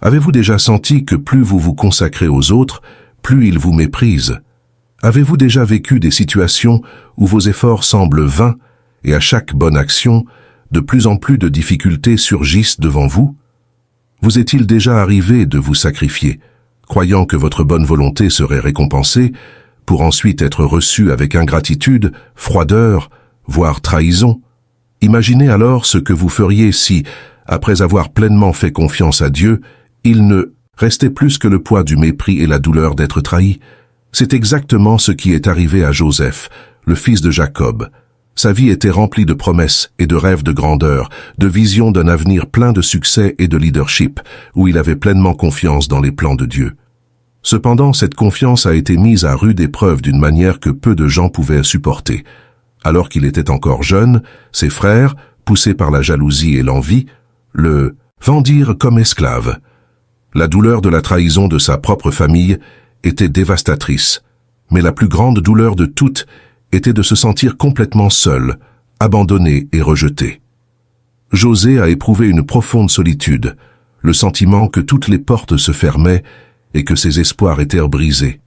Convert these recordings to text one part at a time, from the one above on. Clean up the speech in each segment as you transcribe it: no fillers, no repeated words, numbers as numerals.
Avez-vous déjà senti que plus vous vous consacrez aux autres, plus ils vous méprisent? Avez-vous déjà vécu des situations où vos efforts semblent vains et à chaque bonne action, de plus en plus de difficultés surgissent devant vous? Vous est-il déjà arrivé de vous sacrifier, croyant que votre bonne volonté serait récompensée, pour ensuite être reçue avec ingratitude, froideur, voire trahison? Imaginez alors ce que vous feriez si, après avoir pleinement fait confiance à Dieu, il ne restait plus que le poids du mépris et la douleur d'être trahi. C'est exactement ce qui est arrivé à Joseph, le fils de Jacob. Sa vie était remplie de promesses et de rêves de grandeur, de visions d'un avenir plein de succès et de leadership, où il avait pleinement confiance dans les plans de Dieu. Cependant, cette confiance a été mise à rude épreuve d'une manière que peu de gens pouvaient supporter. Alors qu'il était encore jeune, ses frères, poussés par la jalousie et l'envie, le vendirent comme esclave. La douleur de la trahison de sa propre famille était dévastatrice, mais la plus grande douleur de toutes était de se sentir complètement seul, abandonné et rejeté. José a éprouvé une profonde solitude, le sentiment que toutes les portes se fermaient et que ses espoirs étaient brisés.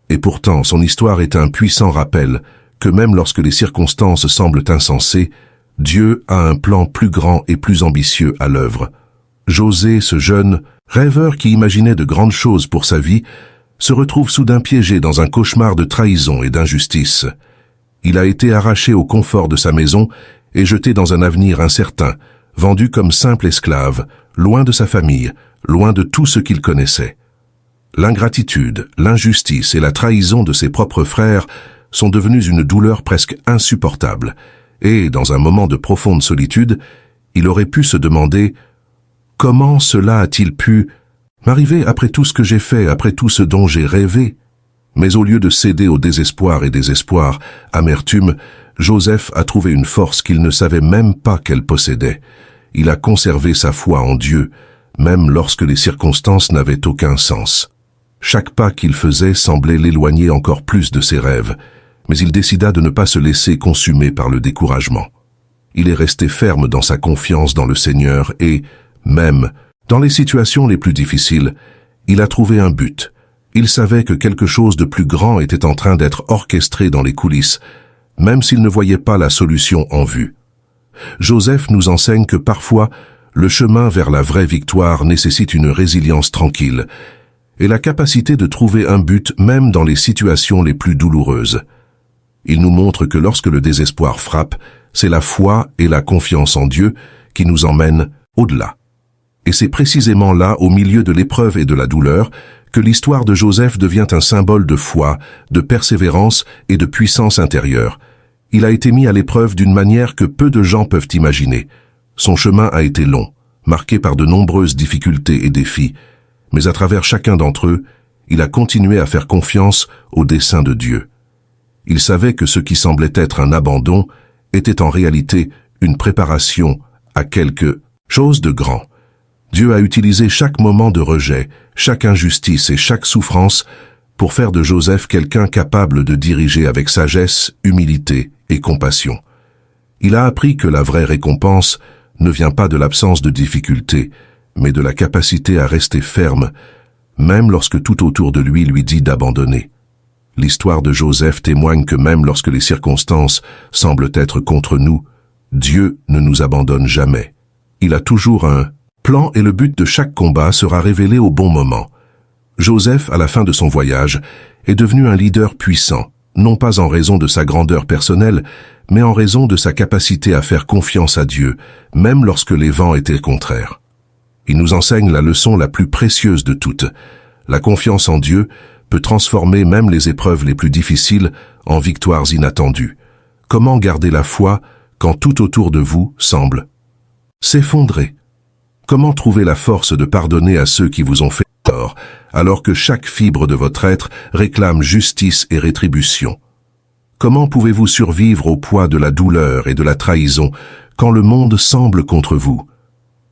Et pourtant, son histoire est un puissant rappel que même lorsque les circonstances semblent insensées, Dieu a un plan plus grand et plus ambitieux à l'œuvre. José, ce jeune rêveur qui imaginait de grandes choses pour sa vie, se retrouve soudain piégé dans un cauchemar de trahison et d'injustice. Il a été arraché au confort de sa maison et jeté dans un avenir incertain, vendu comme simple esclave, loin de sa famille, loin de tout ce qu'il connaissait. L'ingratitude, l'injustice et la trahison de ses propres frères sont devenus une douleur presque insupportable, et, dans un moment de profonde solitude, il aurait pu se demander « Comment cela a-t-il pu m'arriver après tout ce que j'ai fait, après tout ce dont j'ai rêvé ?» Mais au lieu de céder au désespoir et désespoir, amertume, Joseph a trouvé une force qu'il ne savait même pas qu'elle possédait. Il a conservé sa foi en Dieu, même lorsque les circonstances n'avaient aucun sens. Chaque pas qu'il faisait semblait l'éloigner encore plus de ses rêves, mais il décida de ne pas se laisser consumer par le découragement. Il est resté ferme dans sa confiance dans le Seigneur et, même dans les situations les plus difficiles, il a trouvé un but. Il savait que quelque chose de plus grand était en train d'être orchestré dans les coulisses, même s'il ne voyait pas la solution en vue. Joseph nous enseigne que parfois, le chemin vers la vraie victoire nécessite une résilience tranquille et la capacité de trouver un but même dans les situations les plus douloureuses. Il nous montre que lorsque le désespoir frappe, c'est la foi et la confiance en Dieu qui nous emmènent au-delà. Et c'est précisément là, au milieu de l'épreuve et de la douleur, que l'histoire de Joseph devient un symbole de foi, de persévérance et de puissance intérieure. Il a été mis à l'épreuve d'une manière que peu de gens peuvent imaginer. Son chemin a été long, marqué par de nombreuses difficultés et défis, mais à travers chacun d'entre eux, il a continué à faire confiance au dessein de Dieu. Il savait que ce qui semblait être un abandon était en réalité une préparation à quelque chose de grand. Dieu a utilisé chaque moment de rejet, chaque injustice et chaque souffrance pour faire de Joseph quelqu'un capable de diriger avec sagesse, humilité et compassion. Il a appris que la vraie récompense ne vient pas de l'absence de difficultés, mais de la capacité à rester ferme, même lorsque tout autour de lui dit d'abandonner. L'histoire de Joseph témoigne que même lorsque les circonstances semblent être contre nous, Dieu ne nous abandonne jamais. Il a toujours un plan et le but de chaque combat sera révélé au bon moment. Joseph, à la fin de son voyage, est devenu un leader puissant, non pas en raison de sa grandeur personnelle, mais en raison de sa capacité à faire confiance à Dieu, même lorsque les vents étaient contraires. Il nous enseigne la leçon la plus précieuse de toutes. La confiance en Dieu peut transformer même les épreuves les plus difficiles en victoires inattendues. Comment garder la foi quand tout autour de vous semble s'effondrer? Comment trouver la force de pardonner à ceux qui vous ont fait tort, alors que chaque fibre de votre être réclame justice et rétribution? Comment pouvez-vous survivre au poids de la douleur et de la trahison quand le monde semble contre vous?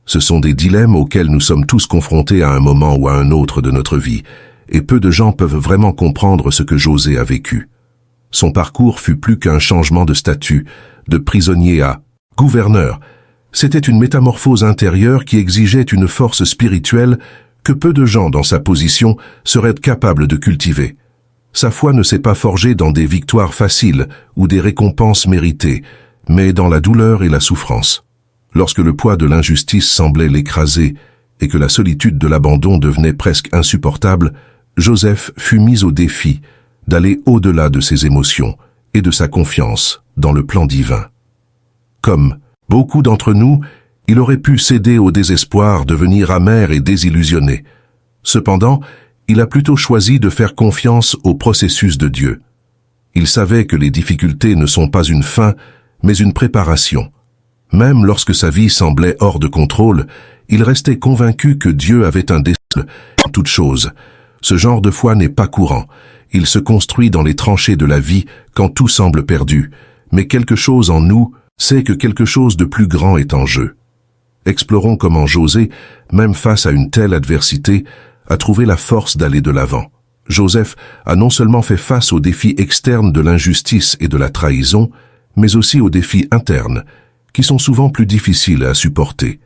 Ce sont des dilemmes auxquels nous sommes tous confrontés à un moment ou à un autre de notre vie, et peu de gens peuvent vraiment comprendre ce que José a vécu. Son parcours fut plus qu'un changement de statut, de prisonnier à gouverneur. C'était une métamorphose intérieure qui exigeait une force spirituelle que peu de gens dans sa position seraient capables de cultiver. Sa foi ne s'est pas forgée dans des victoires faciles ou des récompenses méritées, mais dans la douleur et la souffrance. Lorsque le poids de l'injustice semblait l'écraser et que la solitude de l'abandon devenait presque insupportable, Joseph fut mis au défi d'aller au-delà de ses émotions et de sa confiance dans le plan divin. Comme beaucoup d'entre nous, il aurait pu céder au désespoir, devenir amer et désillusionné. Cependant, il a plutôt choisi de faire confiance au processus de Dieu. Il savait que les difficultés ne sont pas une fin, mais une préparation. Même lorsque sa vie semblait hors de contrôle, il restait convaincu que Dieu avait un dessein en toute chose. Ce genre de foi n'est pas courant. Il se construit dans les tranchées de la vie quand tout semble perdu. Mais quelque chose en nous sait que quelque chose de plus grand est en jeu. Explorons comment José, même face à une telle adversité, a trouvé la force d'aller de l'avant. Joseph a non seulement fait face aux défis externes de l'injustice et de la trahison, mais aussi aux défis internes, qui sont souvent plus difficiles à supporter.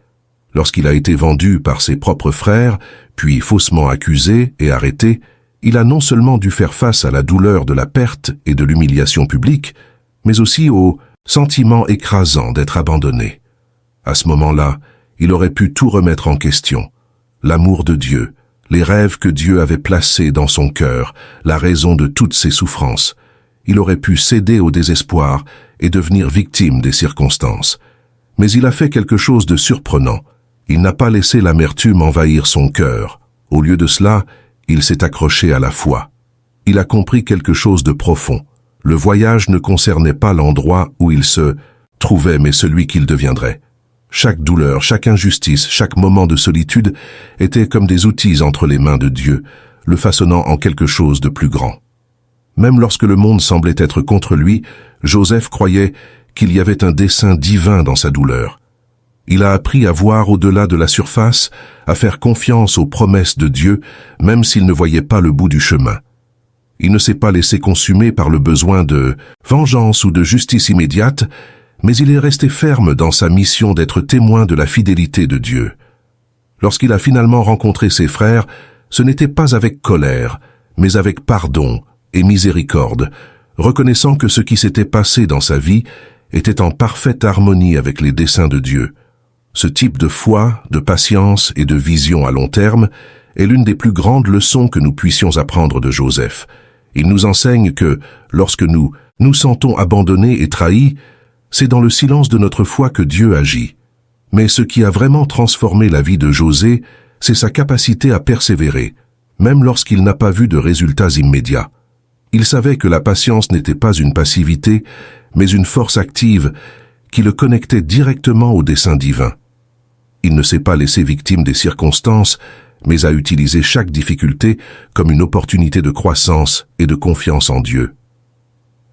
Lorsqu'il a été vendu par ses propres frères, puis faussement accusé et arrêté, il a non seulement dû faire face à la douleur de la perte et de l'humiliation publique, mais aussi au sentiment écrasant d'être abandonné. À ce moment-là, il aurait pu tout remettre en question. L'amour de Dieu, les rêves que Dieu avait placés dans son cœur, la raison de toutes ses souffrances. Il aurait pu céder au désespoir et devenir victime des circonstances. Mais il a fait quelque chose de surprenant. Il n'a pas laissé l'amertume envahir son cœur. Au lieu de cela, il s'est accroché à la foi. Il a compris quelque chose de profond. Le voyage ne concernait pas l'endroit où il se trouvait, mais celui qu'il deviendrait. Chaque douleur, chaque injustice, chaque moment de solitude étaient comme des outils entre les mains de Dieu, le façonnant en quelque chose de plus grand. Même lorsque le monde semblait être contre lui, Joseph croyait qu'il y avait un dessein divin dans sa douleur. Il a appris à voir au-delà de la surface, à faire confiance aux promesses de Dieu, même s'il ne voyait pas le bout du chemin. Il ne s'est pas laissé consumer par le besoin de vengeance ou de justice immédiate, mais il est resté ferme dans sa mission d'être témoin de la fidélité de Dieu. Lorsqu'il a finalement rencontré ses frères, ce n'était pas avec colère, mais avec pardon et miséricorde, reconnaissant que ce qui s'était passé dans sa vie était en parfaite harmonie avec les desseins de Dieu. Ce type de foi, de patience et de vision à long terme est l'une des plus grandes leçons que nous puissions apprendre de Joseph. Il nous enseigne que, lorsque nous nous sentons abandonnés et trahis, c'est dans le silence de notre foi que Dieu agit. Mais ce qui a vraiment transformé la vie de José, c'est sa capacité à persévérer, même lorsqu'il n'a pas vu de résultats immédiats. Il savait que la patience n'était pas une passivité, mais une force active qui le connectait directement au dessein divin. Il ne s'est pas laissé victime des circonstances, mais a utilisé chaque difficulté comme une opportunité de croissance et de confiance en Dieu.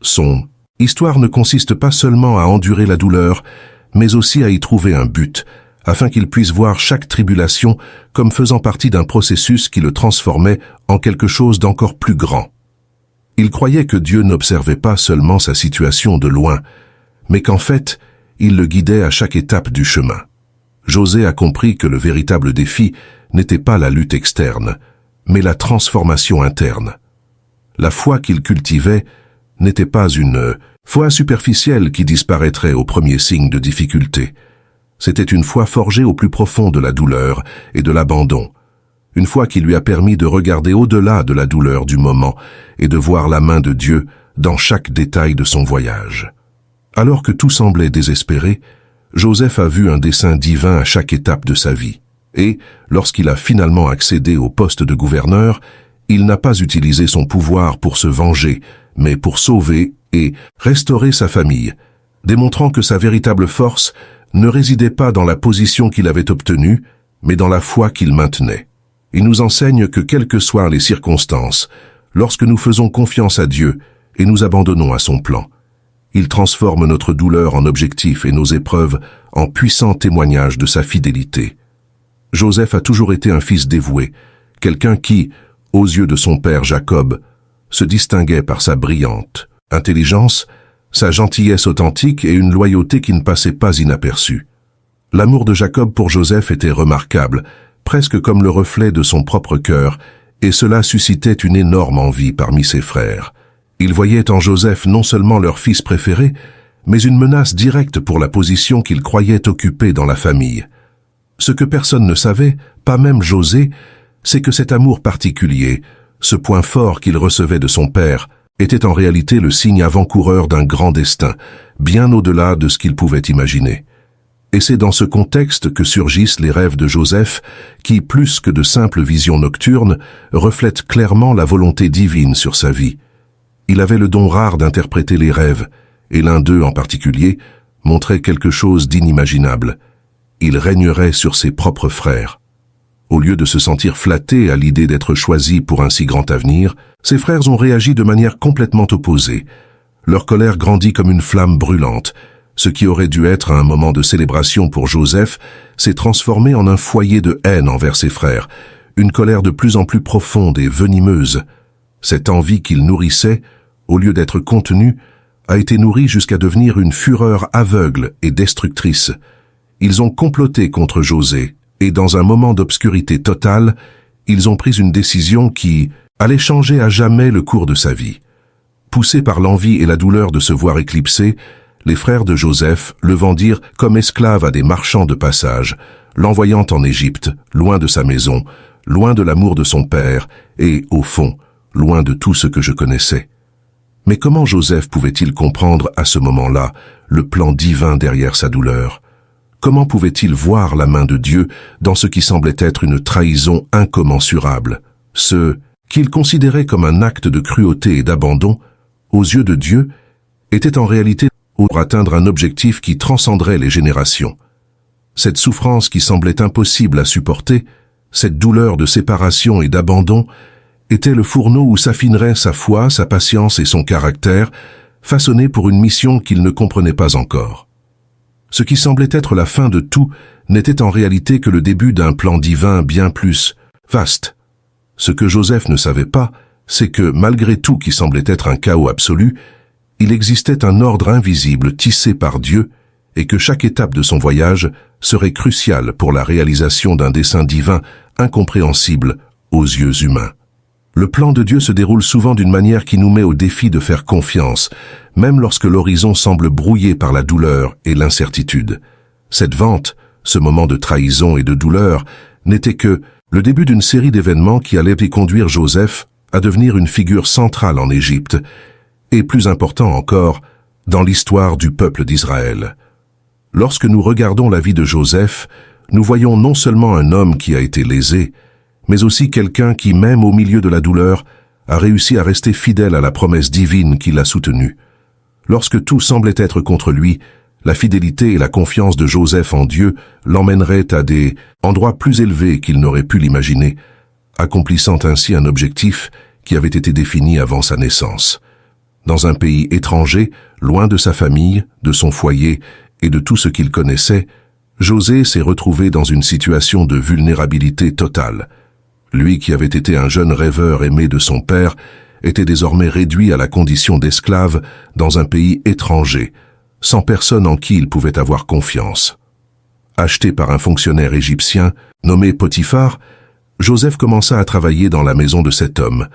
Son histoire ne consiste pas seulement à endurer la douleur, mais aussi à y trouver un but, afin qu'il puisse voir chaque tribulation comme faisant partie d'un processus qui le transformait en quelque chose d'encore plus grand. Il croyait que Dieu n'observait pas seulement sa situation de loin, mais qu'en fait, il le guidait à chaque étape du chemin. José a compris que le véritable défi n'était pas la lutte externe, mais la transformation interne. La foi qu'il cultivait n'était pas une foi superficielle qui disparaîtrait au premier signe de difficulté. C'était une foi forgée au plus profond de la douleur et de l'abandon, une foi qui lui a permis de regarder au-delà de la douleur du moment et de voir la main de Dieu dans chaque détail de son voyage. Alors que tout semblait désespéré, Joseph a vu un dessein divin à chaque étape de sa vie. Et, lorsqu'il a finalement accédé au poste de gouverneur, il n'a pas utilisé son pouvoir pour se venger, mais pour sauver et restaurer sa famille, démontrant que sa véritable force ne résidait pas dans la position qu'il avait obtenue, mais dans la foi qu'il maintenait. Il nous enseigne que quelles que soient les circonstances, lorsque nous faisons confiance à Dieu et nous abandonnons à son plan, il transforme notre douleur en objectif et nos épreuves en puissants témoignages de sa fidélité. Joseph a toujours été un fils dévoué, quelqu'un qui, aux yeux de son père Jacob, se distinguait par sa brillante intelligence, sa gentillesse authentique et une loyauté qui ne passait pas inaperçue. L'amour de Jacob pour Joseph était remarquable, presque comme le reflet de son propre cœur, et cela suscitait une énorme envie parmi ses frères. Ils voyaient en Joseph non seulement leur fils préféré, mais une menace directe pour la position qu'ils croyaient occuper dans la famille. Ce que personne ne savait, pas même José, c'est que cet amour particulier, ce point fort qu'il recevait de son père, était en réalité le signe avant-coureur d'un grand destin, bien au-delà de ce qu'il pouvait imaginer. Et c'est dans ce contexte que surgissent les rêves de Joseph, qui, plus que de simples visions nocturnes, reflètent clairement la volonté divine sur sa vie. Il avait le don rare d'interpréter les rêves, et l'un d'eux en particulier montrait quelque chose d'inimaginable. Il régnerait sur ses propres frères. Au lieu de se sentir flattés à l'idée d'être choisis pour un si grand avenir, ses frères ont réagi de manière complètement opposée. Leur colère grandit comme une flamme brûlante. Ce qui aurait dû être un moment de célébration pour Joseph s'est transformé en un foyer de haine envers ses frères, une colère de plus en plus profonde et venimeuse. Cette envie qu'il nourrissait, au lieu d'être contenue, a été nourrie jusqu'à devenir une fureur aveugle et destructrice. Ils ont comploté contre José, et dans un moment d'obscurité totale, ils ont pris une décision qui allait changer à jamais le cours de sa vie. Poussés par l'envie et la douleur de se voir éclipsé, les frères de Joseph le vendirent comme esclave à des marchands de passage, l'envoyant en Égypte, loin de sa maison, loin de l'amour de son père, et, au fond, loin de tout ce que je connaissais. Mais comment Joseph pouvait-il comprendre à ce moment-là le plan divin derrière sa douleur? Comment pouvait-il voir la main de Dieu dans ce qui semblait être une trahison incommensurable? Ce qu'il considérait comme un acte de cruauté et d'abandon, aux yeux de Dieu, était en réalité pour atteindre un objectif qui transcenderait les générations. Cette souffrance qui semblait impossible à supporter, cette douleur de séparation et d'abandon, était le fourneau où s'affinerait sa foi, sa patience et son caractère, façonnés pour une mission qu'il ne comprenait pas encore. Ce qui semblait être la fin de tout n'était en réalité que le début d'un plan divin bien plus vaste. Ce que Joseph ne savait pas, c'est que, malgré tout qui semblait être un chaos absolu, il existait un ordre invisible tissé par Dieu et que chaque étape de son voyage serait cruciale pour la réalisation d'un dessein divin incompréhensible aux yeux humains. Le plan de Dieu se déroule souvent d'une manière qui nous met au défi de faire confiance, même lorsque l'horizon semble brouillé par la douleur et l'incertitude. Cette vente, ce moment de trahison et de douleur, n'était que le début d'une série d'événements qui allaient y conduire Joseph à devenir une figure centrale en Égypte, et plus important encore, dans l'histoire du peuple d'Israël. Lorsque nous regardons la vie de Joseph, nous voyons non seulement un homme qui a été lésé, mais aussi quelqu'un qui, même au milieu de la douleur, a réussi à rester fidèle à la promesse divine qui l'a soutenu. Lorsque tout semblait être contre lui, la fidélité et la confiance de Joseph en Dieu l'emmèneraient à des endroits plus élevés qu'il n'aurait pu l'imaginer, accomplissant ainsi un objectif qui avait été défini avant sa naissance. Dans un pays étranger, loin de sa famille, de son foyer et de tout ce qu'il connaissait, José s'est retrouvé dans une situation de vulnérabilité totale. Lui qui avait été un jeune rêveur aimé de son père, était désormais réduit à la condition d'esclave dans un pays étranger, sans personne en qui il pouvait avoir confiance. Acheté par un fonctionnaire égyptien nommé Potiphar, Joseph commença à travailler dans la maison de cet homme,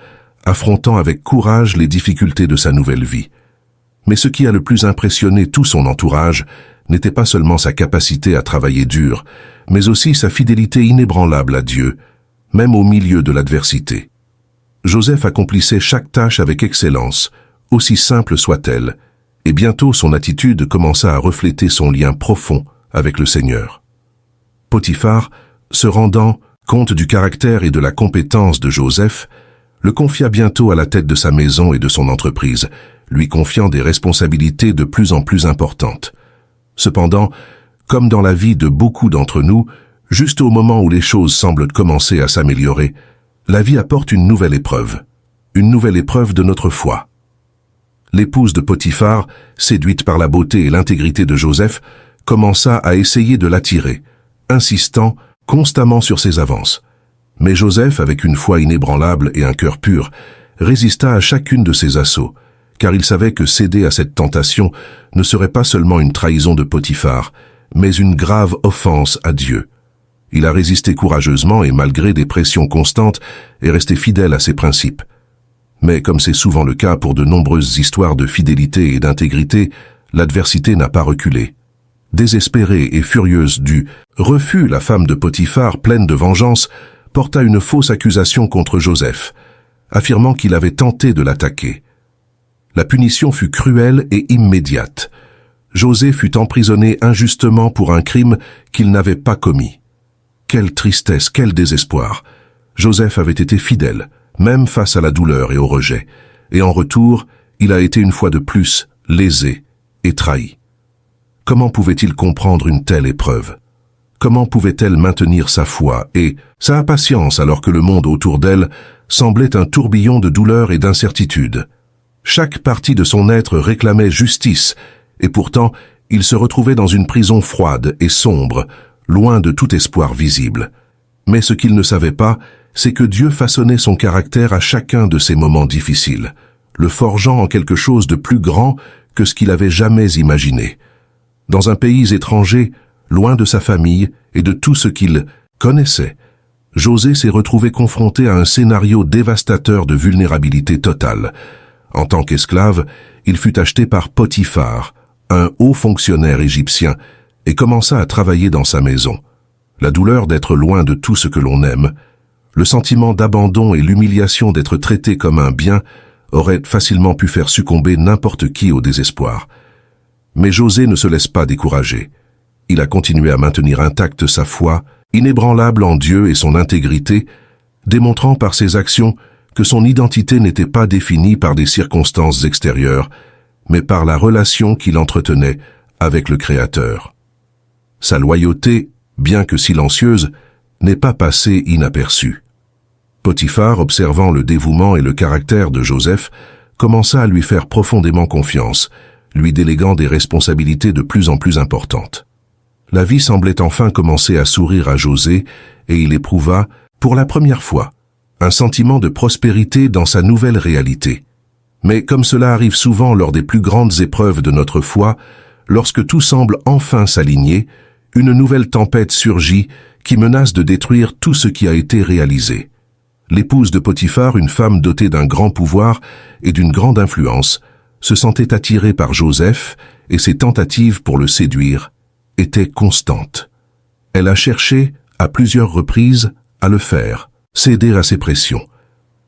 affrontant avec courage les difficultés de sa nouvelle vie. Mais ce qui a le plus impressionné tout son entourage n'était pas seulement sa capacité à travailler dur, mais aussi sa fidélité inébranlable à Dieu, même au milieu de l'adversité. Joseph accomplissait chaque tâche avec excellence, aussi simple soit-elle, et bientôt son attitude commença à refléter son lien profond avec le Seigneur. Potiphar, se rendant compte du caractère et de la compétence de Joseph, le confia bientôt à la tête de sa maison et de son entreprise, lui confiant des responsabilités de plus en plus importantes. Cependant, comme dans la vie de beaucoup d'entre nous, juste au moment où les choses semblent commencer à s'améliorer, la vie apporte une nouvelle épreuve de notre foi. L'épouse de Potiphar, séduite par la beauté et l'intégrité de Joseph, commença à essayer de l'attirer, insistant constamment sur ses avances. Mais Joseph, avec une foi inébranlable et un cœur pur, résista à chacune de ses assauts, car il savait que céder à cette tentation ne serait pas seulement une trahison de Potiphar, mais une grave offense à Dieu. Il a résisté courageusement et malgré des pressions constantes est resté fidèle à ses principes. Mais comme c'est souvent le cas pour de nombreuses histoires de fidélité et d'intégrité, l'adversité n'a pas reculé. Désespérée et furieuse du refus, la femme de Potiphar, pleine de vengeance, porta une fausse accusation contre Joseph, affirmant qu'il avait tenté de l'attaquer. La punition fut cruelle et immédiate. José fut emprisonné injustement pour un crime qu'il n'avait pas commis. Quelle tristesse, quel désespoir! Joseph avait été fidèle, même face à la douleur et au rejet, et en retour, il a été une fois de plus lésé et trahi. Comment pouvait-il comprendre une telle épreuve? Comment pouvait-elle maintenir sa foi et sa patience alors que le monde autour d'elle semblait un tourbillon de douleur et d'incertitude? Chaque partie de son être réclamait justice, et pourtant, il se retrouvait dans une prison froide et sombre, loin de tout espoir visible. Mais ce qu'il ne savait pas, c'est que Dieu façonnait son caractère à chacun de ces moments difficiles, le forgeant en quelque chose de plus grand que ce qu'il avait jamais imaginé. Dans un pays étranger, loin de sa famille et de tout ce qu'il connaissait, José s'est retrouvé confronté à un scénario dévastateur de vulnérabilité totale. En tant qu'esclave, il fut acheté par Potiphar, un haut fonctionnaire égyptien, et commença à travailler dans sa maison. La douleur d'être loin de tout ce que l'on aime, le sentiment d'abandon et l'humiliation d'être traité comme un bien auraient facilement pu faire succomber n'importe qui au désespoir. Mais José ne se laisse pas décourager. Il a continué à maintenir intacte sa foi, inébranlable en Dieu et son intégrité, démontrant par ses actions que son identité n'était pas définie par des circonstances extérieures, mais par la relation qu'il entretenait avec le Créateur. Sa loyauté, bien que silencieuse, n'est pas passée inaperçue. Potiphar, observant le dévouement et le caractère de Joseph, commença à lui faire profondément confiance, lui déléguant des responsabilités de plus en plus importantes. La vie semblait enfin commencer à sourire à José, et il éprouva, pour la première fois, un sentiment de prospérité dans sa nouvelle réalité. Mais comme cela arrive souvent lors des plus grandes épreuves de notre foi, lorsque tout semble enfin s'aligner, une nouvelle tempête surgit qui menace de détruire tout ce qui a été réalisé. L'épouse de Potiphar, une femme dotée d'un grand pouvoir et d'une grande influence, se sentait attirée par Joseph et ses tentatives pour le séduire étaient constantes. Elle a cherché, à plusieurs reprises, à le faire, céder à ses pressions.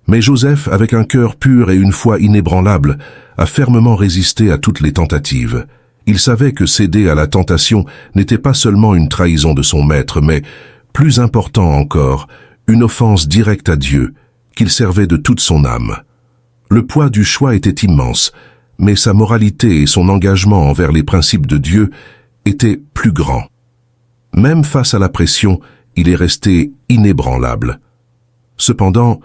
Mais Joseph, avec un cœur pur et une foi inébranlable, a fermement résisté à toutes les tentatives. Il savait que céder à la tentation n'était pas seulement une trahison de son maître, mais, plus important encore, une offense directe à Dieu, qu'il servait de toute son âme. Le poids du choix était immense, mais sa moralité et son engagement envers les principes de Dieu étaient plus grands. Même face à la pression, il est resté inébranlable. Cependant,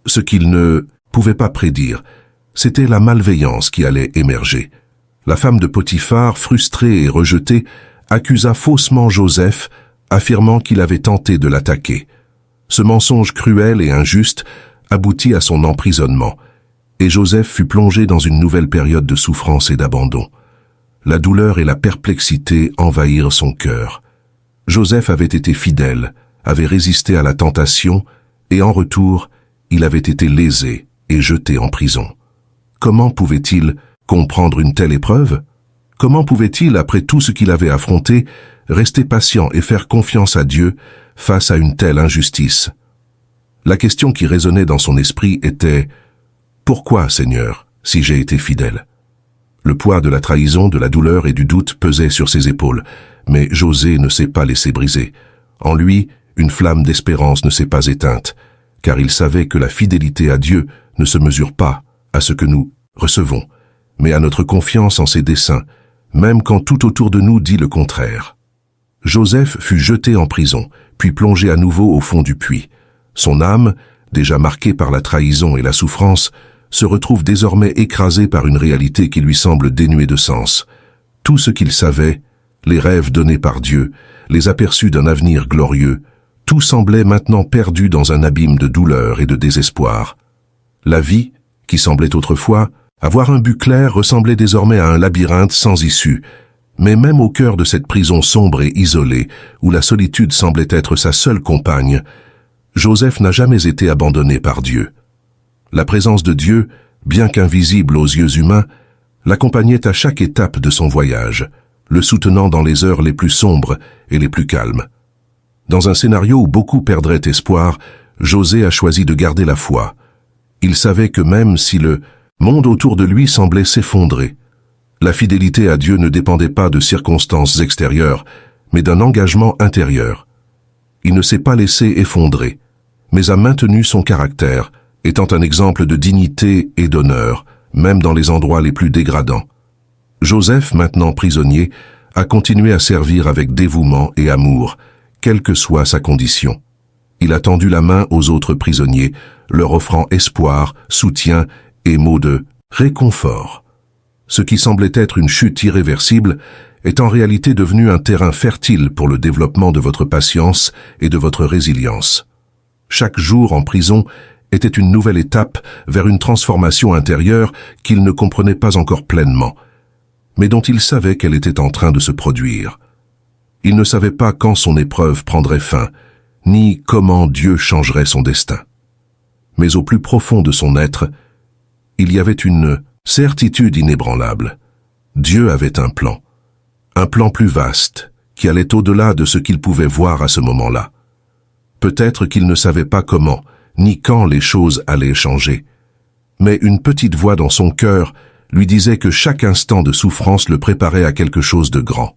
ce qu'il ne pouvait pas prédire, c'était la malveillance qui allait émerger. La femme de Potiphar, frustrée et rejetée, accusa faussement Joseph, affirmant qu'il avait tenté de l'attaquer. Ce mensonge cruel et injuste aboutit à son emprisonnement, et Joseph fut plongé dans une nouvelle période de souffrance et d'abandon. La douleur et la perplexité envahirent son cœur. Joseph avait été fidèle, avait résisté à la tentation, et en retour, il avait été lésé et jeté en prison. Comment pouvait-il comprendre une telle épreuve? Comment pouvait-il, après tout ce qu'il avait affronté, rester patient et faire confiance à Dieu face à une telle injustice? La question qui résonnait dans son esprit était « Pourquoi, Seigneur, si j'ai été fidèle ?» Le poids de la trahison, de la douleur et du doute pesait sur ses épaules, mais José ne s'est pas laissé briser. En lui, une flamme d'espérance ne s'est pas éteinte, car il savait que la fidélité à Dieu ne se mesure pas à ce que nous recevons, mais à notre confiance en ses desseins, même quand tout autour de nous dit le contraire. Joseph fut jeté en prison, puis plongé à nouveau au fond du puits. Son âme, déjà marquée par la trahison et la souffrance, se retrouve désormais écrasée par une réalité qui lui semble dénuée de sens. Tout ce qu'il savait, les rêves donnés par Dieu, les aperçus d'un avenir glorieux, tout semblait maintenant perdu dans un abîme de douleur et de désespoir. La vie, qui semblait autrefois avoir un but clair, ressemblait désormais à un labyrinthe sans issue, Mais même au cœur de cette prison sombre et isolée, où la solitude semblait être sa seule compagne, Joseph n'a jamais été abandonné par Dieu. La présence de Dieu, bien qu'invisible aux yeux humains, l'accompagnait à chaque étape de son voyage, le soutenant dans les heures les plus sombres et les plus calmes. Dans un scénario où beaucoup perdraient espoir, José a choisi de garder la foi. Il savait que même si le monde autour de lui semblait s'effondrer, la fidélité à Dieu ne dépendait pas de circonstances extérieures, mais d'un engagement intérieur. Il ne s'est pas laissé effondrer, mais a maintenu son caractère, étant un exemple de dignité et d'honneur, même dans les endroits les plus dégradants. Joseph, maintenant prisonnier, a continué à servir avec dévouement et amour, quelle que soit sa condition. Il a tendu la main aux autres prisonniers, leur offrant espoir, soutien et mots de réconfort. Ce qui semblait être une chute irréversible est en réalité devenu un terrain fertile pour le développement de votre patience et de votre résilience. Chaque jour en prison était une nouvelle étape vers une transformation intérieure qu'il ne comprenait pas encore pleinement, mais dont il savait qu'elle était en train de se produire. Il ne savait pas quand son épreuve prendrait fin, ni comment Dieu changerait son destin. Mais au plus profond de son être, il y avait une certitude inébranlable. Dieu avait un plan plus vaste, qui allait au-delà de ce qu'il pouvait voir à ce moment-là. Peut-être qu'il ne savait pas comment, ni quand les choses allaient changer, mais une petite voix dans son cœur lui disait que chaque instant de souffrance le préparait à quelque chose de grand.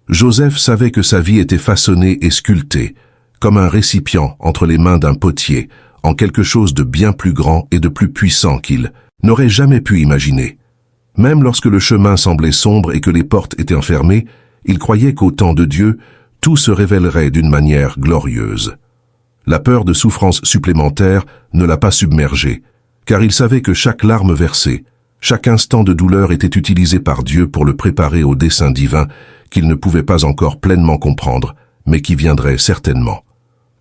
Joseph savait que sa vie était façonnée et sculptée, comme un récipient entre les mains d'un potier, en quelque chose de bien plus grand et de plus puissant qu'il n'aurait jamais pu imaginer. Même lorsque le chemin semblait sombre et que les portes étaient enfermées, il croyait qu'au temps de Dieu, tout se révélerait d'une manière glorieuse. La peur de souffrance supplémentaire ne l'a pas submergé, car il savait que chaque larme versée, chaque instant de douleur était utilisé par Dieu pour le préparer au dessein divin qu'il ne pouvait pas encore pleinement comprendre, mais qui viendrait certainement.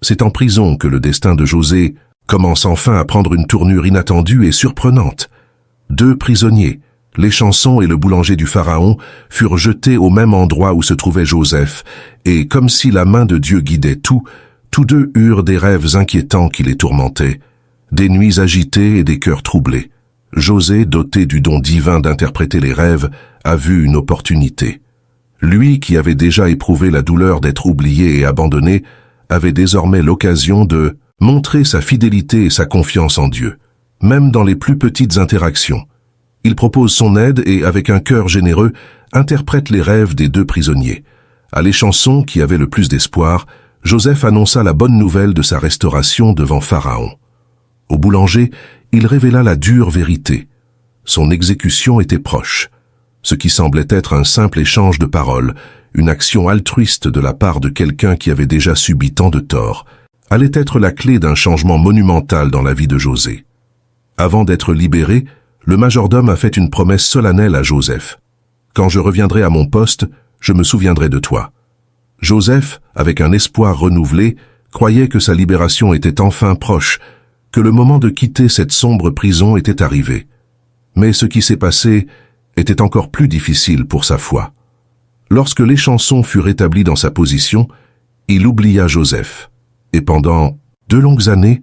C'est en prison que le destin de José commence enfin à prendre une tournure inattendue et surprenante. 2 prisonniers, l'échanson et le boulanger du Pharaon, furent jetés au même endroit où se trouvait Joseph, et comme si la main de Dieu guidait tout, tous 2 eurent des rêves inquiétants qui les tourmentaient, des nuits agitées et des cœurs troublés. José, doté du don divin d'interpréter les rêves, a vu une opportunité. Lui, qui avait déjà éprouvé la douleur d'être oublié et abandonné, avait désormais l'occasion de montrer sa fidélité et sa confiance en Dieu, même dans les plus petites interactions. Il propose son aide et, avec un cœur généreux, interprète les rêves des 2 prisonniers. À l'échanson, qui avait le plus d'espoir, Joseph annonça la bonne nouvelle de sa restauration devant Pharaon. Au boulanger, il révéla la dure vérité. Son exécution était proche. Ce qui semblait être un simple échange de paroles, une action altruiste de la part de quelqu'un qui avait déjà subi tant de torts, allait être la clé d'un changement monumental dans la vie de José. Avant d'être libéré, le majordome a fait une promesse solennelle à Joseph. « Quand je reviendrai à mon poste, je me souviendrai de toi. » Joseph, avec un espoir renouvelé, croyait que sa libération était enfin proche, que le moment de quitter cette sombre prison était arrivé. Mais ce qui s'est passé était encore plus difficile pour sa foi. Lorsque l'échanson fut rétabli dans sa position, il oublia Joseph. Et pendant 2 longues années,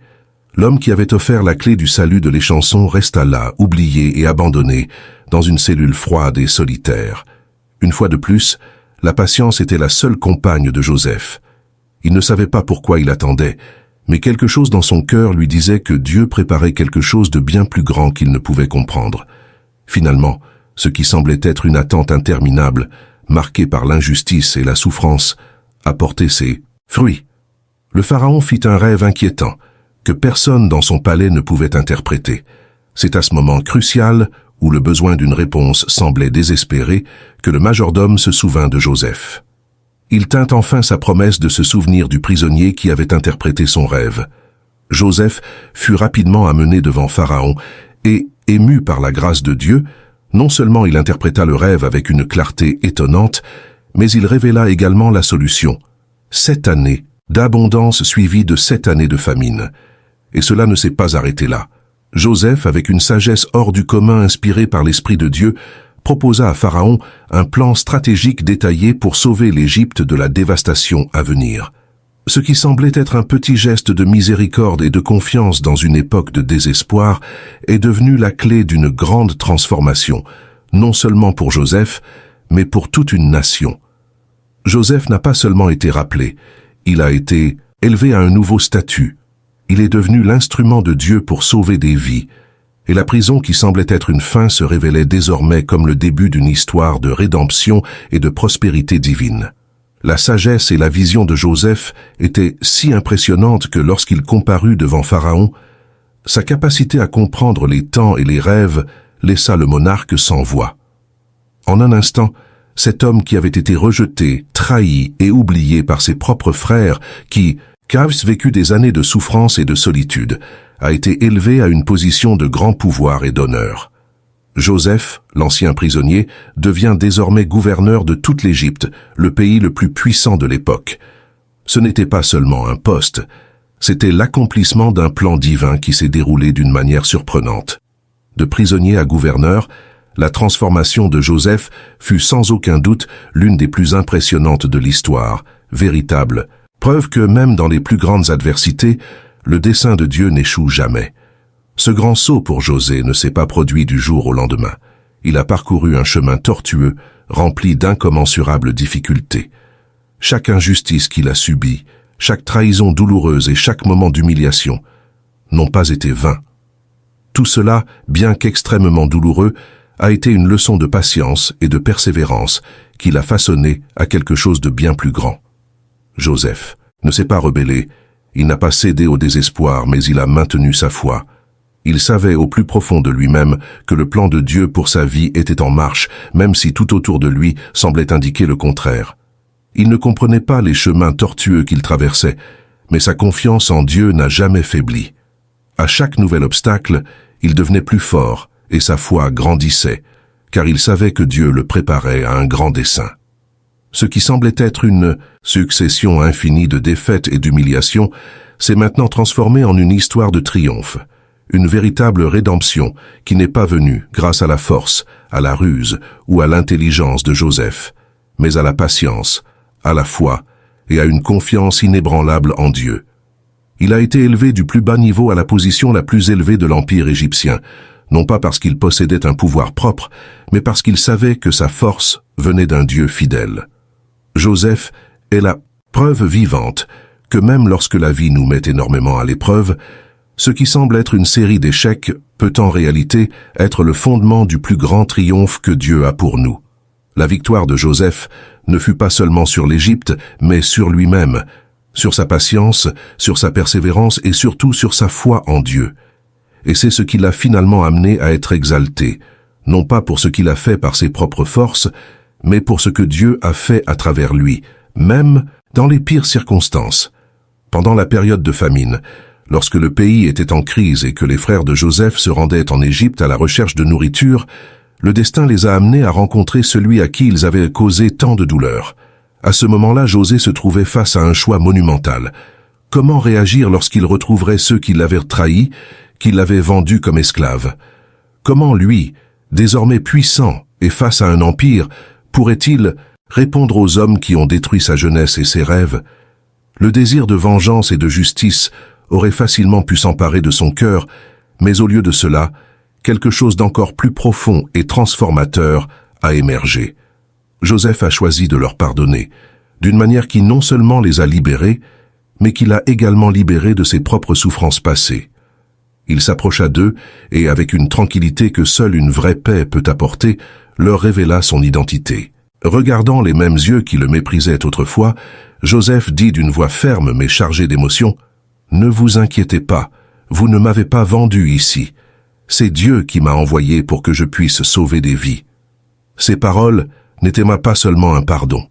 l'homme qui avait offert la clé du salut de l'échanson resta là, oublié et abandonné, dans une cellule froide et solitaire. Une fois de plus, la patience était la seule compagne de Joseph. Il ne savait pas pourquoi il attendait, mais quelque chose dans son cœur lui disait que Dieu préparait quelque chose de bien plus grand qu'il ne pouvait comprendre. Finalement, ce qui semblait être une attente interminable, marquée par l'injustice et la souffrance, a porté ses fruits. Le Pharaon fit un rêve inquiétant, que personne dans son palais ne pouvait interpréter. C'est à ce moment crucial, où le besoin d'une réponse semblait désespéré, que le majordome se souvint de Joseph. Il tint enfin sa promesse de se souvenir du prisonnier qui avait interprété son rêve. Joseph fut rapidement amené devant Pharaon, et, ému par la grâce de Dieu, non seulement il interpréta le rêve avec une clarté étonnante, mais il révéla également la solution. 7 années d'abondance suivies de 7 années de famine. Et cela ne s'est pas arrêté là. Joseph, avec une sagesse hors du commun inspirée par l'Esprit de Dieu, proposa à Pharaon un plan stratégique détaillé pour sauver l'Égypte de la dévastation à venir. Ce qui semblait être un petit geste de miséricorde et de confiance dans une époque de désespoir est devenu la clé d'une grande transformation, non seulement pour Joseph, mais pour toute une nation. Joseph n'a pas seulement été rappelé, il a été élevé à un nouveau statut. Il est devenu l'instrument de Dieu pour sauver des vies, et la prison qui semblait être une fin se révélait désormais comme le début d'une histoire de rédemption et de prospérité divine. La sagesse et la vision de Joseph étaient si impressionnantes que lorsqu'il comparut devant Pharaon, sa capacité à comprendre les temps et les rêves laissa le monarque sans voix. En un instant, cet homme qui avait été rejeté, trahi et oublié par ses propres frères, qui qu'avait vécu des années de souffrance et de solitude, a été élevé à une position de grand pouvoir et d'honneur. Joseph, l'ancien prisonnier, devient désormais gouverneur de toute l'Égypte, le pays le plus puissant de l'époque. Ce n'était pas seulement un poste, c'était l'accomplissement d'un plan divin qui s'est déroulé d'une manière surprenante. De prisonnier à gouverneur, la transformation de Joseph fut sans aucun doute l'une des plus impressionnantes de l'histoire, véritable preuve que même dans les plus grandes adversités, le dessein de Dieu n'échoue jamais. Ce grand saut pour José ne s'est pas produit du jour au lendemain. Il a parcouru un chemin tortueux, rempli d'incommensurables difficultés. Chaque injustice qu'il a subie, chaque trahison douloureuse et chaque moment d'humiliation n'ont pas été vains. Tout cela, bien qu'extrêmement douloureux, a été une leçon de patience et de persévérance qui l'a façonné à quelque chose de bien plus grand. Joseph ne s'est pas rebellé, il n'a pas cédé au désespoir, mais il a maintenu sa foi. Il savait au plus profond de lui-même que le plan de Dieu pour sa vie était en marche, même si tout autour de lui semblait indiquer le contraire. Il ne comprenait pas les chemins tortueux qu'il traversait, mais sa confiance en Dieu n'a jamais faibli. À chaque nouvel obstacle, il devenait plus fort et sa foi grandissait, car il savait que Dieu le préparait à un grand dessein. Ce qui semblait être une succession infinie de défaites et d'humiliations s'est maintenant transformé en une histoire de triomphe, une véritable rédemption qui n'est pas venue grâce à la force, à la ruse ou à l'intelligence de Joseph, mais à la patience, à la foi et à une confiance inébranlable en Dieu. Il a été élevé du plus bas niveau à la position la plus élevée de l'Empire égyptien, non pas parce qu'il possédait un pouvoir propre, mais parce qu'il savait que sa force venait d'un Dieu fidèle. Joseph est la preuve vivante que même lorsque la vie nous met énormément à l'épreuve, ce qui semble être une série d'échecs peut en réalité être le fondement du plus grand triomphe que Dieu a pour nous. La victoire de Joseph ne fut pas seulement sur l'Égypte, mais sur lui-même, sur sa patience, sur sa persévérance et surtout sur sa foi en Dieu. Et c'est ce qui l'a finalement amené à être exalté, non pas pour ce qu'il a fait par ses propres forces, mais pour ce que Dieu a fait à travers lui, même dans les pires circonstances. Pendant la période de famine, lorsque le pays était en crise et que les frères de Joseph se rendaient en Égypte à la recherche de nourriture, le destin les a amenés à rencontrer celui à qui ils avaient causé tant de douleur. À ce moment-là, José se trouvait face à un choix monumental. Comment réagir lorsqu'il retrouverait ceux qui l'avaient trahi, qui l'avaient vendu comme esclave? Comment lui, désormais puissant et face à un empire, pourrait-il répondre aux hommes qui ont détruit sa jeunesse et ses rêves? Le désir de vengeance et de justice aurait facilement pu s'emparer de son cœur, mais au lieu de cela, quelque chose d'encore plus profond et transformateur a émergé. Joseph a choisi de leur pardonner, d'une manière qui non seulement les a libérés, mais qui l'a également libérés de ses propres souffrances passées. Il s'approcha d'eux et, avec une tranquillité que seule une vraie paix peut apporter, leur révéla son identité. Regardant les mêmes yeux qui le méprisaient autrefois, Joseph dit d'une voix ferme mais chargée d'émotion, « Ne vous inquiétez pas, vous ne m'avez pas vendu ici. C'est Dieu qui m'a envoyé pour que je puisse sauver des vies. » Ces paroles n'étaient pas seulement un pardon.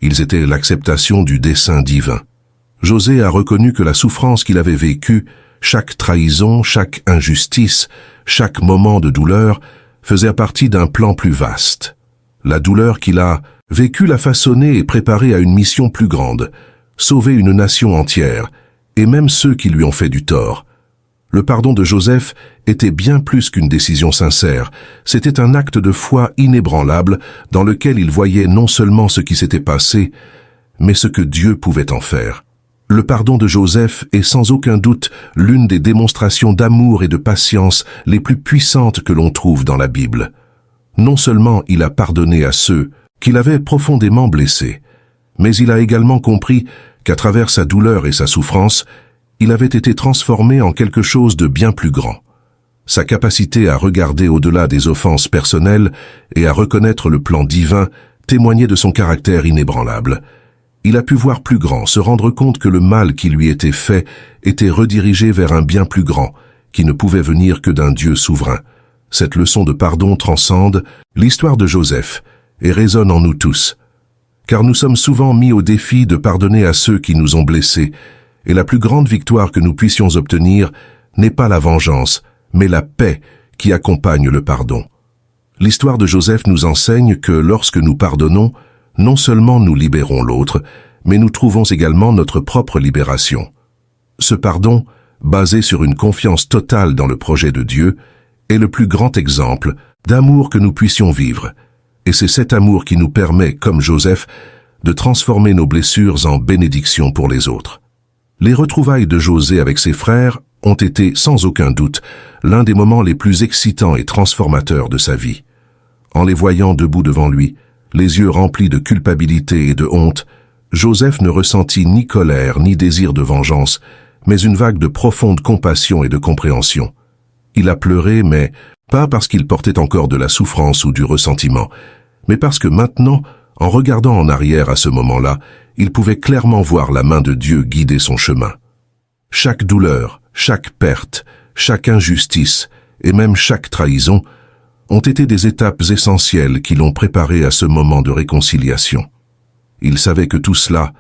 Ils étaient l'acceptation du dessein divin. José a reconnu que la souffrance qu'il avait vécue, chaque trahison, chaque injustice, chaque moment de douleur, faisait partie d'un plan plus vaste. La douleur qu'il a vécue l'a façonné et préparé à une mission plus grande, sauver une nation entière, et même ceux qui lui ont fait du tort. Le pardon de Joseph était bien plus qu'une décision sincère, c'était un acte de foi inébranlable dans lequel il voyait non seulement ce qui s'était passé, mais ce que Dieu pouvait en faire. Le pardon de Joseph est sans aucun doute l'une des démonstrations d'amour et de patience les plus puissantes que l'on trouve dans la Bible. Non seulement il a pardonné à ceux qu'il avait profondément blessés, mais il a également compris qu'à travers sa douleur et sa souffrance, il avait été transformé en quelque chose de bien plus grand. Sa capacité à regarder au-delà des offenses personnelles et à reconnaître le plan divin témoignait de son caractère inébranlable. Il a pu voir plus grand, se rendre compte que le mal qui lui était fait était redirigé vers un bien plus grand, qui ne pouvait venir que d'un Dieu souverain. Cette leçon de pardon transcende l'histoire de Joseph et résonne en nous tous. Car nous sommes souvent mis au défi de pardonner à ceux qui nous ont blessés, et la plus grande victoire que nous puissions obtenir n'est pas la vengeance, mais la paix qui accompagne le pardon. L'histoire de Joseph nous enseigne que lorsque nous pardonnons, non seulement nous libérons l'autre, mais nous trouvons également notre propre libération. Ce pardon, basé sur une confiance totale dans le projet de Dieu, est le plus grand exemple d'amour que nous puissions vivre. Et c'est cet amour qui nous permet, comme Joseph, de transformer nos blessures en bénédictions pour les autres. Les retrouvailles de José avec ses frères ont été, sans aucun doute, l'un des moments les plus excitants et transformateurs de sa vie. En les voyant debout devant lui, les yeux remplis de culpabilité et de honte, Joseph ne ressentit ni colère ni désir de vengeance, mais une vague de profonde compassion et de compréhension. Il a pleuré, mais pas parce qu'il portait encore de la souffrance ou du ressentiment, mais parce que maintenant, en regardant en arrière à ce moment-là, il pouvait clairement voir la main de Dieu guider son chemin. Chaque douleur, chaque perte, chaque injustice et même chaque trahison ont été des étapes essentielles qui l'ont préparé à ce moment de réconciliation. Il savait que tout cela,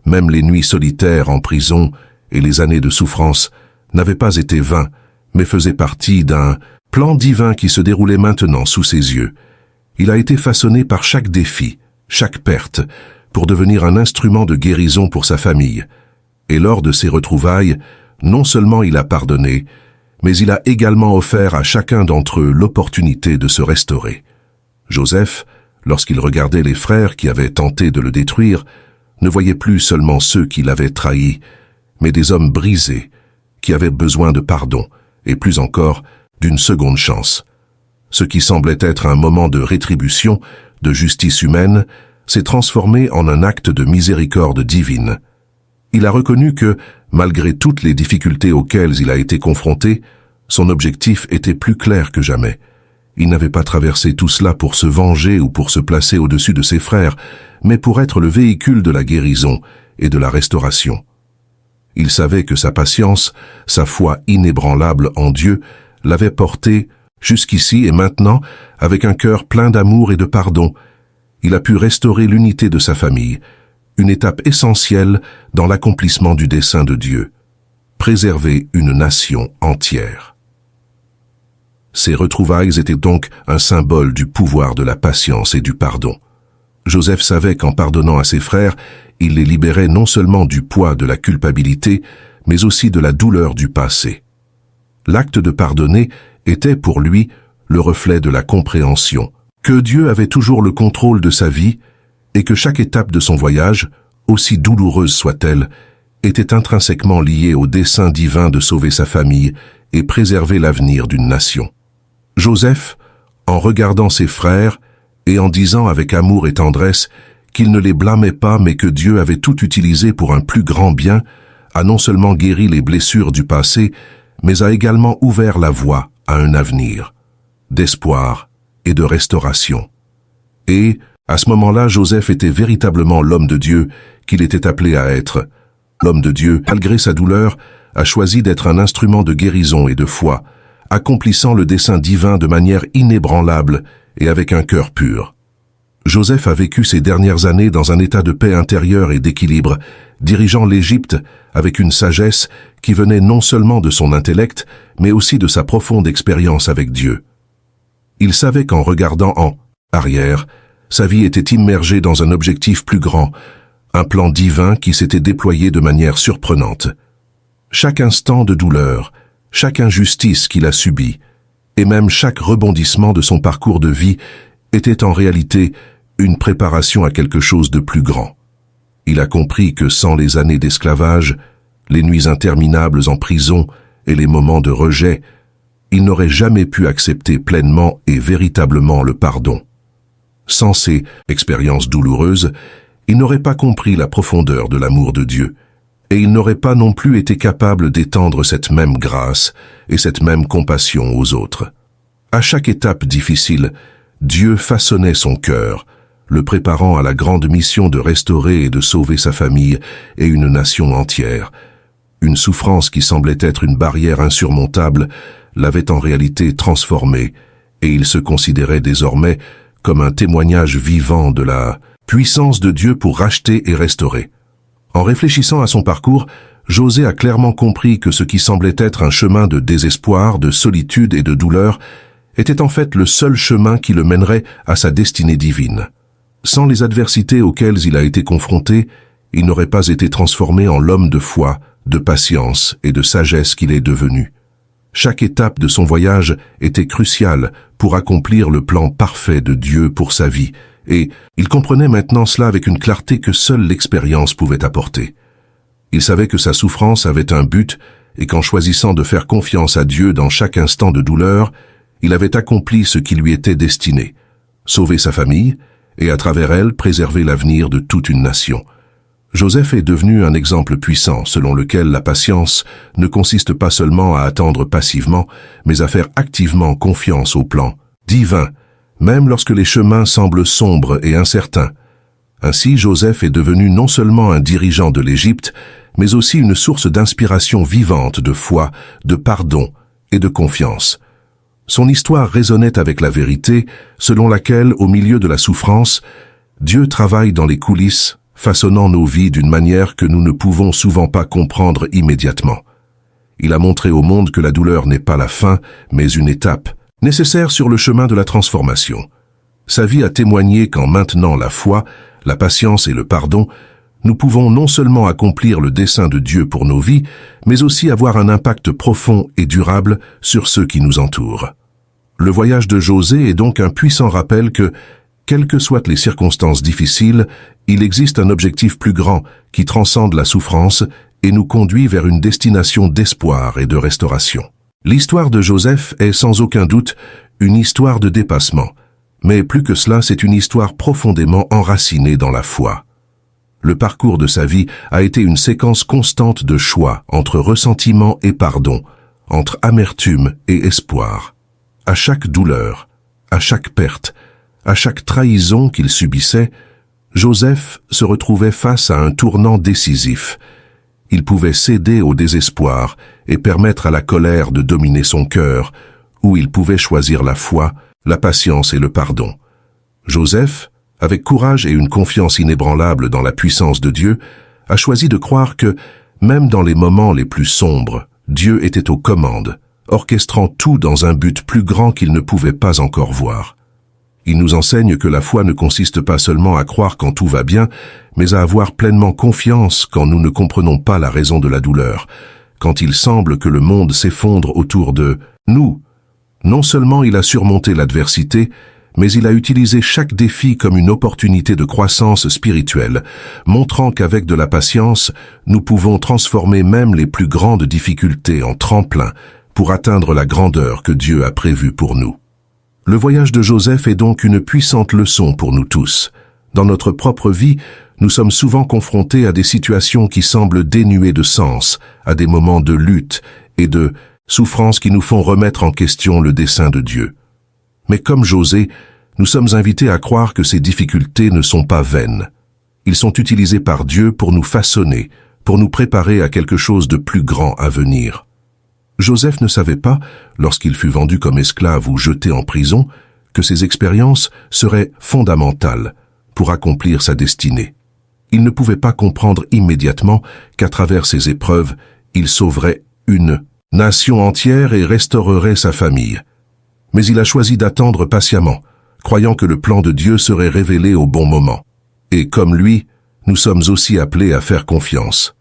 même les nuits solitaires en prison et les années de souffrance, n'avaient pas été vains, mais faisaient partie d'un plan divin qui se déroulait maintenant sous ses yeux. Il a été façonné par chaque défi, chaque perte, pour devenir un instrument de guérison pour sa famille. Et lors de ces retrouvailles, non seulement il a pardonné, mais il a également offert à chacun d'entre eux l'opportunité de se restaurer. Joseph, lorsqu'il regardait les frères qui avaient tenté de le détruire, ne voyait plus seulement ceux qui l'avaient trahi, mais des hommes brisés, qui avaient besoin de pardon, et plus encore, d'une seconde chance. Ce qui semblait être un moment de rétribution, de justice humaine, s'est transformé en un acte de miséricorde divine. Il a reconnu que, malgré toutes les difficultés auxquelles il a été confronté, son objectif était plus clair que jamais. Il n'avait pas traversé tout cela pour se venger ou pour se placer au-dessus de ses frères, mais pour être le véhicule de la guérison et de la restauration. Il savait que sa patience, sa foi inébranlable en Dieu, l'avait porté jusqu'ici et maintenant, avec un cœur plein d'amour et de pardon, il a pu restaurer l'unité de sa famille, une étape essentielle dans l'accomplissement du dessein de Dieu, préserver une nation entière. Ces retrouvailles étaient donc un symbole du pouvoir de la patience et du pardon. Joseph savait qu'en pardonnant à ses frères, il les libérait non seulement du poids de la culpabilité, mais aussi de la douleur du passé. L'acte de pardonner était pour lui le reflet de la compréhension, que Dieu avait toujours le contrôle de sa vie et que chaque étape de son voyage, aussi douloureuse soit-elle, était intrinsèquement liée au dessein divin de sauver sa famille et préserver l'avenir d'une nation. Joseph, en regardant ses frères et en disant avec amour et tendresse qu'il ne les blâmait pas mais que Dieu avait tout utilisé pour un plus grand bien, a non seulement guéri les blessures du passé, mais a également ouvert la voie à un avenir, d'espoir et de restauration. Et, à ce moment-là, Joseph était véritablement l'homme de Dieu qu'il était appelé à être. L'homme de Dieu, malgré sa douleur, a choisi d'être un instrument de guérison et de foi, accomplissant le dessein divin de manière inébranlable et avec un cœur pur. Joseph a vécu ces dernières années dans un état de paix intérieure et d'équilibre, dirigeant l'Égypte avec une sagesse qui venait non seulement de son intellect, mais aussi de sa profonde expérience avec Dieu. Il savait qu'en regardant en arrière, sa vie était immergée dans un objectif plus grand, un plan divin qui s'était déployé de manière surprenante. Chaque instant de douleur, chaque injustice qu'il a subie, et même chaque rebondissement de son parcours de vie était en réalité une préparation à quelque chose de plus grand. Il a compris que sans les années d'esclavage, les nuits interminables en prison et les moments de rejet, il n'aurait jamais pu accepter pleinement et véritablement le pardon. Sans ces expériences douloureuses, il n'aurait pas compris la profondeur de l'amour de Dieu, et il n'aurait pas non plus été capable d'étendre cette même grâce et cette même compassion aux autres. À chaque étape difficile, Dieu façonnait son cœur, le préparant à la grande mission de restaurer et de sauver sa famille et une nation entière. Une souffrance qui semblait être une barrière insurmontable l'avait en réalité transformé, et il se considérait désormais comme un témoignage vivant de la puissance de Dieu pour racheter et restaurer. En réfléchissant à son parcours, José a clairement compris que ce qui semblait être un chemin de désespoir, de solitude et de douleur était en fait le seul chemin qui le mènerait à sa destinée divine. Sans les adversités auxquelles il a été confronté, il n'aurait pas été transformé en l'homme de foi, de patience et de sagesse qu'il est devenu. Chaque étape de son voyage était cruciale pour accomplir le plan parfait de Dieu pour sa vie, et il comprenait maintenant cela avec une clarté que seule l'expérience pouvait apporter. Il savait que sa souffrance avait un but, et qu'en choisissant de faire confiance à Dieu dans chaque instant de douleur, il avait accompli ce qui lui était destiné, sauver sa famille, et à travers elle préserver l'avenir de toute une nation. Joseph est devenu un exemple puissant selon lequel la patience ne consiste pas seulement à attendre passivement, mais à faire activement confiance au plan divin, même lorsque les chemins semblent sombres et incertains. Ainsi, Joseph est devenu non seulement un dirigeant de l'Égypte, mais aussi une source d'inspiration vivante de foi, de pardon et de confiance. Son histoire résonnait avec la vérité, selon laquelle, au milieu de la souffrance, Dieu travaille dans les coulisses, façonnant nos vies d'une manière que nous ne pouvons souvent pas comprendre immédiatement. Il a montré au monde que la douleur n'est pas la fin, mais une étape, nécessaire sur le chemin de la transformation. Sa vie a témoigné qu'en maintenant la foi, la patience et le pardon, nous pouvons non seulement accomplir le dessein de Dieu pour nos vies, mais aussi avoir un impact profond et durable sur ceux qui nous entourent. Le voyage de José est donc un puissant rappel que, quelles que soient les circonstances difficiles, il existe un objectif plus grand qui transcende la souffrance et nous conduit vers une destination d'espoir et de restauration. L'histoire de Joseph est sans aucun doute une histoire de dépassement, mais plus que cela, c'est une histoire profondément enracinée dans la foi. Le parcours de sa vie a été une séquence constante de choix entre ressentiment et pardon, entre amertume et espoir. À chaque douleur, à chaque perte, à chaque trahison qu'il subissait, Joseph se retrouvait face à un tournant décisif. Il pouvait céder au désespoir et permettre à la colère de dominer son cœur, ou il pouvait choisir la foi, la patience et le pardon. Joseph, avec courage et une confiance inébranlable dans la puissance de Dieu, a choisi de croire que, même dans les moments les plus sombres, Dieu était aux commandes, orchestrant tout dans un but plus grand qu'il ne pouvait pas encore voir. Il nous enseigne que la foi ne consiste pas seulement à croire quand tout va bien, mais à avoir pleinement confiance quand nous ne comprenons pas la raison de la douleur, quand il semble que le monde s'effondre autour de nous. Non seulement il a surmonté l'adversité, mais il a utilisé chaque défi comme une opportunité de croissance spirituelle, montrant qu'avec de la patience, nous pouvons transformer même les plus grandes difficultés en tremplin pour atteindre la grandeur que Dieu a prévue pour nous. Le voyage de Joseph est donc une puissante leçon pour nous tous. Dans notre propre vie, nous sommes souvent confrontés à des situations qui semblent dénuées de sens, à des moments de lutte et de souffrance qui nous font remettre en question le dessein de Dieu. Mais comme José, nous sommes invités à croire que ces difficultés ne sont pas vaines. Ils sont utilisés par Dieu pour nous façonner, pour nous préparer à quelque chose de plus grand à venir. Joseph ne savait pas, lorsqu'il fut vendu comme esclave ou jeté en prison, que ces expériences seraient fondamentales pour accomplir sa destinée. Il ne pouvait pas comprendre immédiatement qu'à travers ces épreuves, il sauverait une nation entière et restaurerait sa famille. Mais il a choisi d'attendre patiemment, croyant que le plan de Dieu serait révélé au bon moment. Et comme lui, nous sommes aussi appelés à faire confiance.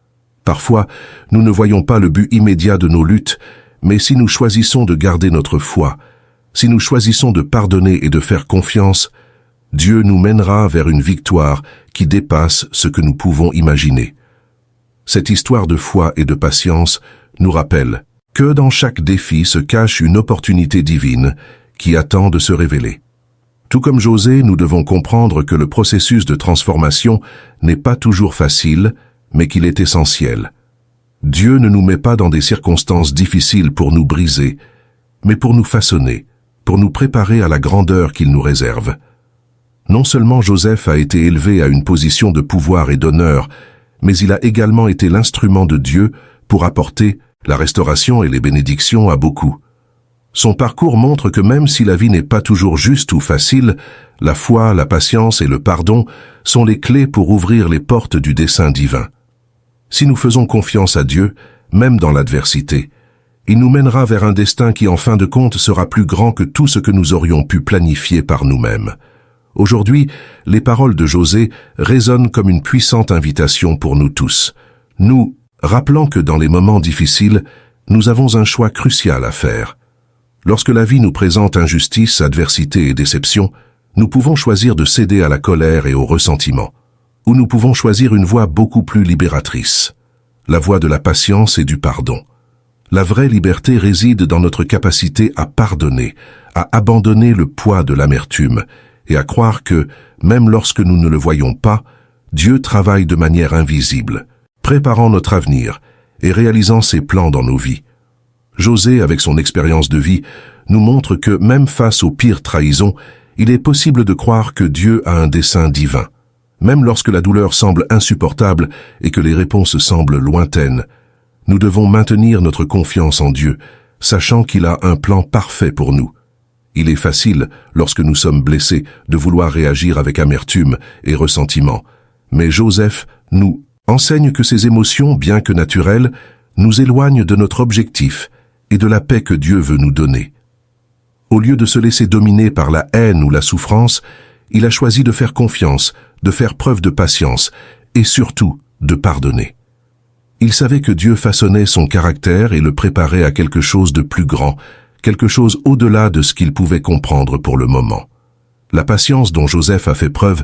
Parfois, nous ne voyons pas le but immédiat de nos luttes, Mais si nous choisissons de garder notre foi, si nous choisissons de pardonner et de faire confiance, Dieu nous mènera vers une victoire qui dépasse ce que nous pouvons imaginer. Cette histoire de foi et de patience nous rappelle que dans chaque défi se cache une opportunité divine qui attend de se révéler. Tout comme José, nous devons comprendre que le processus de transformation n'est pas toujours facile, mais qu'il est essentiel. Dieu ne nous met pas dans des circonstances difficiles pour nous briser, mais pour nous façonner, pour nous préparer à la grandeur qu'il nous réserve. Non seulement Joseph a été élevé à une position de pouvoir et d'honneur, mais il a également été l'instrument de Dieu pour apporter la restauration et les bénédictions à beaucoup. Son parcours montre que même si la vie n'est pas toujours juste ou facile, la foi, la patience et le pardon sont les clés pour ouvrir les portes du dessein divin. Si nous faisons confiance à Dieu, même dans l'adversité, il nous mènera vers un destin qui en fin de compte sera plus grand que tout ce que nous aurions pu planifier par nous-mêmes. Aujourd'hui, les paroles de José résonnent comme une puissante invitation pour nous tous. Nous, rappelant que dans les moments difficiles, nous avons un choix crucial à faire. Lorsque la vie nous présente injustice, adversité et déception, nous pouvons choisir de céder à la colère et au ressentiment. Ou nous pouvons choisir une voie beaucoup plus libératrice, la voie de la patience et du pardon. La vraie liberté réside dans notre capacité à pardonner, à abandonner le poids de l'amertume et à croire que, même lorsque nous ne le voyons pas, Dieu travaille de manière invisible, préparant notre avenir et réalisant ses plans dans nos vies. José, avec son expérience de vie, nous montre que même face aux pires trahisons, il est possible de croire que Dieu a un dessein divin. Même lorsque la douleur semble insupportable et que les réponses semblent lointaines, nous devons maintenir notre confiance en Dieu, sachant qu'il a un plan parfait pour nous. Il est facile, lorsque nous sommes blessés, de vouloir réagir avec amertume et ressentiment. Mais Joseph nous enseigne que ces émotions, bien que naturelles, nous éloignent de notre objectif et de la paix que Dieu veut nous donner. Au lieu de se laisser dominer par la haine ou la souffrance, il a choisi de faire confiance, de faire preuve de patience et surtout de pardonner. Il savait que Dieu façonnait son caractère et le préparait à quelque chose de plus grand, quelque chose au-delà de ce qu'il pouvait comprendre pour le moment. La patience dont Joseph a fait preuve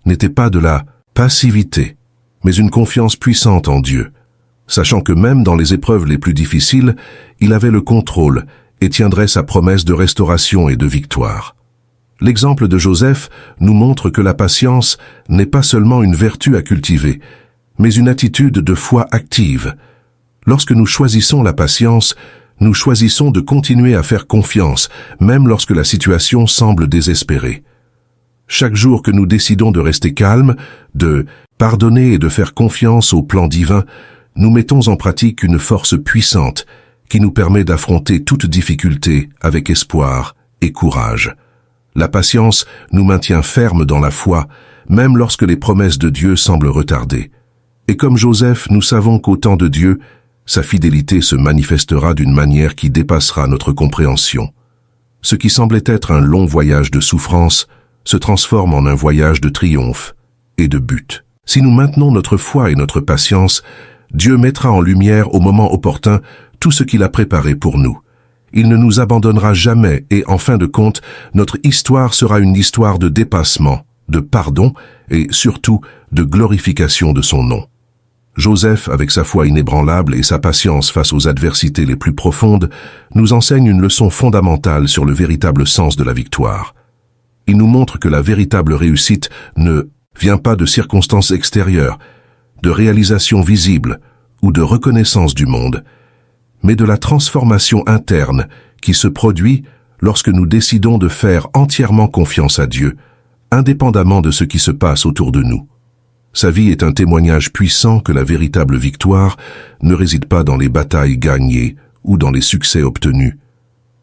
n'était pas de la passivité, mais une confiance puissante en Dieu, sachant que même dans les épreuves les plus difficiles, il avait le contrôle et tiendrait sa promesse de restauration et de victoire. L'exemple de Joseph nous montre que la patience n'est pas seulement une vertu à cultiver, mais une attitude de foi active. Lorsque nous choisissons la patience, nous choisissons de continuer à faire confiance, même lorsque la situation semble désespérée. Chaque jour que nous décidons de rester calmes, de pardonner et de faire confiance au plan divin, nous mettons en pratique une force puissante qui nous permet d'affronter toute difficulté avec espoir et courage. La patience nous maintient fermes dans la foi, même lorsque les promesses de Dieu semblent retardées. Et comme Joseph, nous savons qu'au temps de Dieu, sa fidélité se manifestera d'une manière qui dépassera notre compréhension. Ce qui semblait être un long voyage de souffrance se transforme en un voyage de triomphe et de but. Si nous maintenons notre foi et notre patience, Dieu mettra en lumière au moment opportun tout ce qu'il a préparé pour nous. Il ne nous abandonnera jamais et, en fin de compte, notre histoire sera une histoire de dépassement, de pardon et, surtout, de glorification de son nom. Joseph, avec sa foi inébranlable et sa patience face aux adversités les plus profondes, nous enseigne une leçon fondamentale sur le véritable sens de la victoire. Il nous montre que la véritable réussite ne vient pas de circonstances extérieures, de réalisations visibles ou de reconnaissance du monde, mais de la transformation interne qui se produit lorsque nous décidons de faire entièrement confiance à Dieu, indépendamment de ce qui se passe autour de nous. Sa vie est un témoignage puissant que la véritable victoire ne réside pas dans les batailles gagnées ou dans les succès obtenus,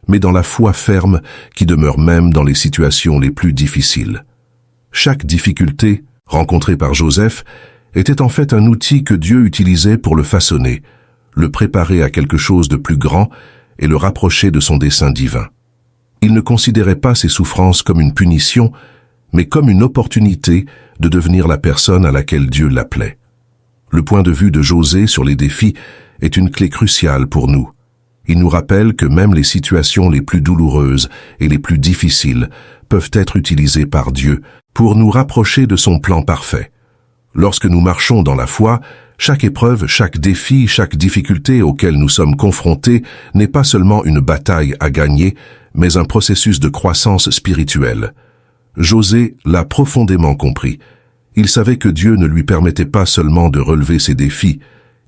mais dans la foi ferme qui demeure même dans les situations les plus difficiles. Chaque difficulté rencontrée par Joseph était en fait un outil que Dieu utilisait pour le façonner, le préparer à quelque chose de plus grand et le rapprocher de son dessein divin. Il ne considérait pas ses souffrances comme une punition, mais comme une opportunité de devenir la personne à laquelle Dieu l'appelait. Le point de vue de José sur les défis est une clé cruciale pour nous. Il nous rappelle que même les situations les plus douloureuses et les plus difficiles peuvent être utilisées par Dieu pour nous rapprocher de son plan parfait. Lorsque nous marchons dans la foi, chaque épreuve, chaque défi, chaque difficulté auquel nous sommes confrontés n'est pas seulement une bataille à gagner, mais un processus de croissance spirituelle. José l'a profondément compris. Il savait que Dieu ne lui permettait pas seulement de relever ses défis,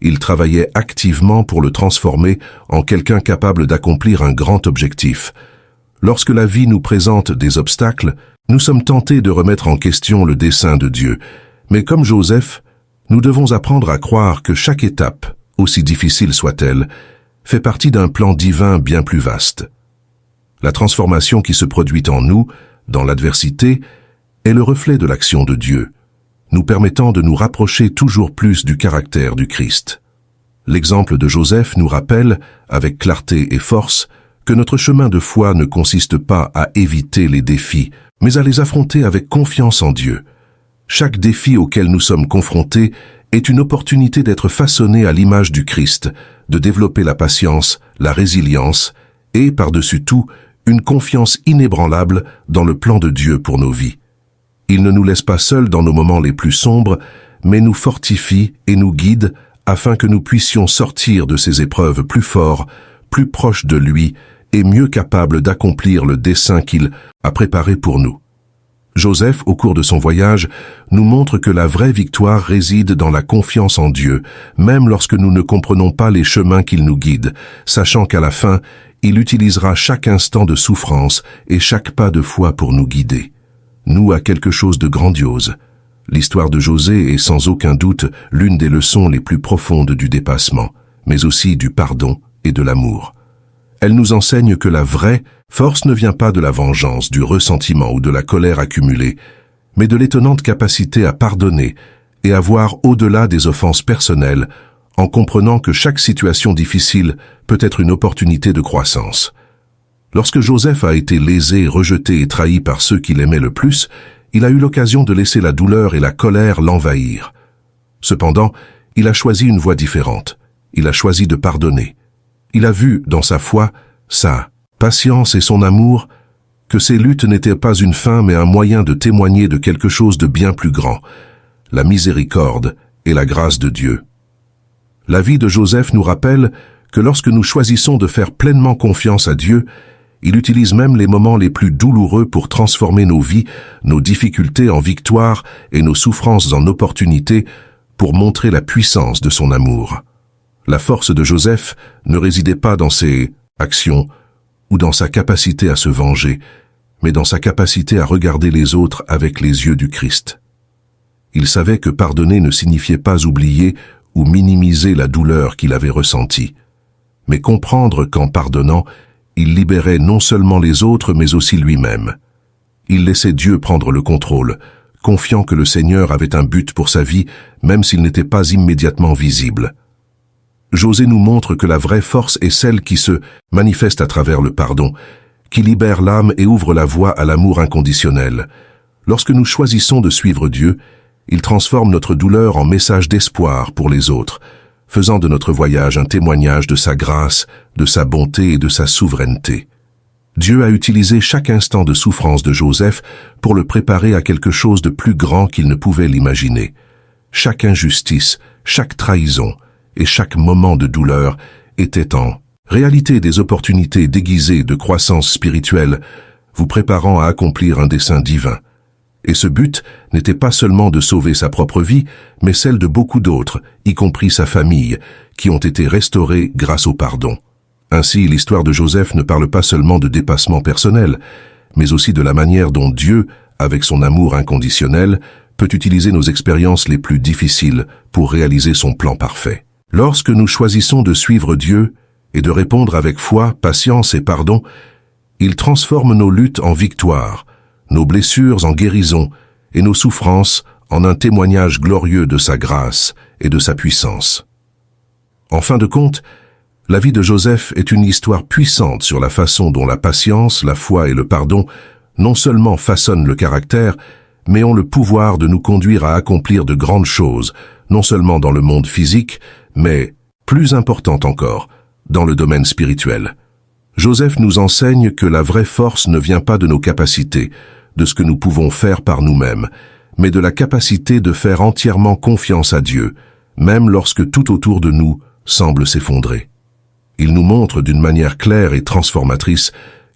il travaillait activement pour le transformer en quelqu'un capable d'accomplir un grand objectif. Lorsque la vie nous présente des obstacles, nous sommes tentés de remettre en question le dessein de Dieu. Mais comme Joseph, nous devons apprendre à croire que chaque étape, aussi difficile soit-elle, fait partie d'un plan divin bien plus vaste. La transformation qui se produit en nous, dans l'adversité, est le reflet de l'action de Dieu, nous permettant de nous rapprocher toujours plus du caractère du Christ. L'exemple de Joseph nous rappelle, avec clarté et force, que notre chemin de foi ne consiste pas à éviter les défis, mais à les affronter avec confiance en Dieu. Chaque défi auquel nous sommes confrontés est une opportunité d'être façonnés à l'image du Christ, de développer la patience, la résilience et, par-dessus tout, une confiance inébranlable dans le plan de Dieu pour nos vies. Il ne nous laisse pas seuls dans nos moments les plus sombres, mais nous fortifie et nous guide afin que nous puissions sortir de ces épreuves plus forts, plus proches de lui et mieux capables d'accomplir le dessein qu'il a préparé pour nous. Joseph, au cours de son voyage, nous montre que la vraie victoire réside dans la confiance en Dieu, même lorsque nous ne comprenons pas les chemins qu'il nous guide, sachant qu'à la fin, il utilisera chaque instant de souffrance et chaque pas de foi pour nous guider. Nous à quelque chose de grandiose. L'histoire de José est sans aucun doute l'une des leçons les plus profondes du dépassement, mais aussi du pardon et de l'amour. Elle nous enseigne que la vraie force ne vient pas de la vengeance, du ressentiment ou de la colère accumulée, mais de l'étonnante capacité à pardonner et à voir au-delà des offenses personnelles, en comprenant que chaque situation difficile peut être une opportunité de croissance. Lorsque Joseph a été lésé, rejeté et trahi par ceux qu'il aimait le plus, il a eu l'occasion de laisser la douleur et la colère l'envahir. Cependant, il a choisi une voie différente. Il a choisi de pardonner. Il a vu, dans sa foi, sa patience et son amour, que ces luttes n'étaient pas une fin mais un moyen de témoigner de quelque chose de bien plus grand, la miséricorde et la grâce de Dieu. La vie de Joseph nous rappelle que lorsque nous choisissons de faire pleinement confiance à Dieu, il utilise même les moments les plus douloureux pour transformer nos vies, nos difficultés en victoires et nos souffrances en opportunités pour montrer la puissance de son amour. La force de Joseph ne résidait pas dans ses actions ou dans sa capacité à se venger, mais dans sa capacité à regarder les autres avec les yeux du Christ. Il savait que pardonner ne signifiait pas oublier ou minimiser la douleur qu'il avait ressentie, mais comprendre qu'en pardonnant, il libérait non seulement les autres mais aussi lui-même. Il laissait Dieu prendre le contrôle, confiant que le Seigneur avait un but pour sa vie, même s'il n'était pas immédiatement visible. José nous montre que la vraie force est celle qui se manifeste à travers le pardon, qui libère l'âme et ouvre la voie à l'amour inconditionnel. Lorsque nous choisissons de suivre Dieu, il transforme notre douleur en message d'espoir pour les autres, faisant de notre voyage un témoignage de sa grâce, de sa bonté et de sa souveraineté. Dieu a utilisé chaque instant de souffrance de Joseph pour le préparer à quelque chose de plus grand qu'il ne pouvait l'imaginer. Chaque injustice, chaque trahison et chaque moment de douleur étaient en réalité des opportunités déguisées de croissance spirituelle, vous préparant à accomplir un dessein divin. Et ce but n'était pas seulement de sauver sa propre vie, mais celle de beaucoup d'autres, y compris sa famille, qui ont été restaurés grâce au pardon. Ainsi, l'histoire de Joseph ne parle pas seulement de dépassement personnel, mais aussi de la manière dont Dieu, avec son amour inconditionnel, peut utiliser nos expériences les plus difficiles pour réaliser son plan parfait. Lorsque nous choisissons de suivre Dieu et de répondre avec foi, patience et pardon, il transforme nos luttes en victoires, nos blessures en guérison et nos souffrances en un témoignage glorieux de sa grâce et de sa puissance. En fin de compte, la vie de Joseph est une histoire puissante sur la façon dont la patience, la foi et le pardon non seulement façonnent le caractère, mais ont le pouvoir de nous conduire à accomplir de grandes choses, non seulement dans le monde physique, mais, plus important encore, dans le domaine spirituel. Joseph nous enseigne que la vraie force ne vient pas de nos capacités, de ce que nous pouvons faire par nous-mêmes, mais de la capacité de faire entièrement confiance à Dieu, même lorsque tout autour de nous semble s'effondrer. Il nous montre d'une manière claire et transformatrice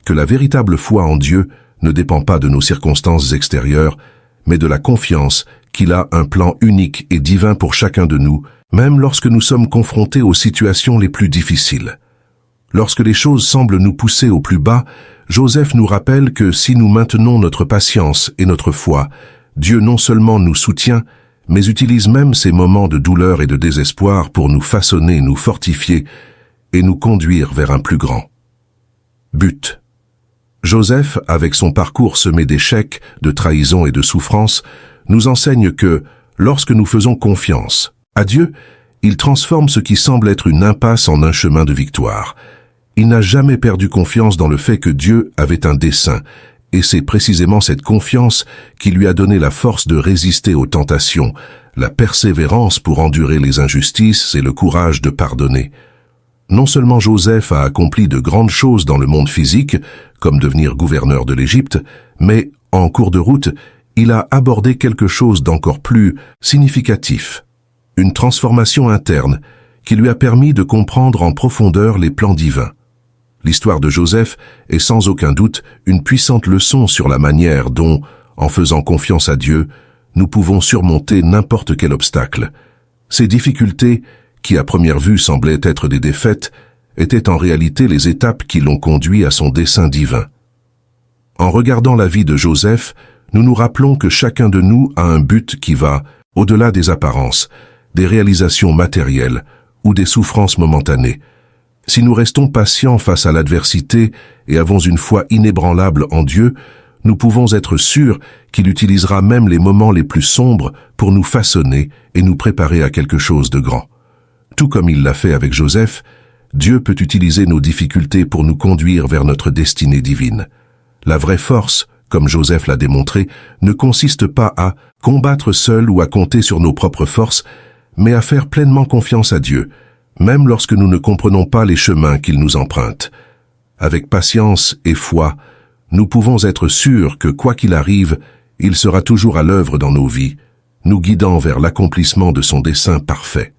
que la véritable foi en Dieu ne dépend pas de nos circonstances extérieures, mais de la confiance qu'il a un plan unique et divin pour chacun de nous, même lorsque nous sommes confrontés aux situations les plus difficiles. Lorsque les choses semblent nous pousser au plus bas, Joseph nous rappelle que si nous maintenons notre patience et notre foi, Dieu non seulement nous soutient, mais utilise même ces moments de douleur et de désespoir pour nous façonner, nous fortifier et nous conduire vers un plus grand but. Joseph, avec son parcours semé d'échecs, de trahisons et de souffrances, nous enseigne que, lorsque nous faisons confiance à Dieu, il transforme ce qui semble être une impasse en un chemin de victoire. Il n'a jamais perdu confiance dans le fait que Dieu avait un dessein, et c'est précisément cette confiance qui lui a donné la force de résister aux tentations, la persévérance pour endurer les injustices et le courage de pardonner. Non seulement Joseph a accompli de grandes choses dans le monde physique, comme devenir gouverneur de l'Égypte, mais, en cours de route, il a abordé quelque chose d'encore plus significatif, une transformation interne qui lui a permis de comprendre en profondeur les plans divins. L'histoire de Joseph est sans aucun doute une puissante leçon sur la manière dont, en faisant confiance à Dieu, nous pouvons surmonter n'importe quel obstacle. Ces difficultés, qui à première vue semblaient être des défaites, étaient en réalité les étapes qui l'ont conduit à son dessein divin. En regardant la vie de Joseph, nous nous rappelons que chacun de nous a un but qui va au-delà des apparences, des réalisations matérielles ou des souffrances momentanées. Si nous restons patients face à l'adversité et avons une foi inébranlable en Dieu, nous pouvons être sûrs qu'il utilisera même les moments les plus sombres pour nous façonner et nous préparer à quelque chose de grand. Tout comme il l'a fait avec Joseph, Dieu peut utiliser nos difficultés pour nous conduire vers notre destinée divine. La vraie force, comme Joseph l'a démontré, ne consiste pas à combattre seul ou à compter sur nos propres forces, mais à faire pleinement confiance à Dieu, même lorsque nous ne comprenons pas les chemins qu'il nous emprunte. Avec patience et foi, nous pouvons être sûrs que quoi qu'il arrive, il sera toujours à l'œuvre dans nos vies, nous guidant vers l'accomplissement de son dessein parfait.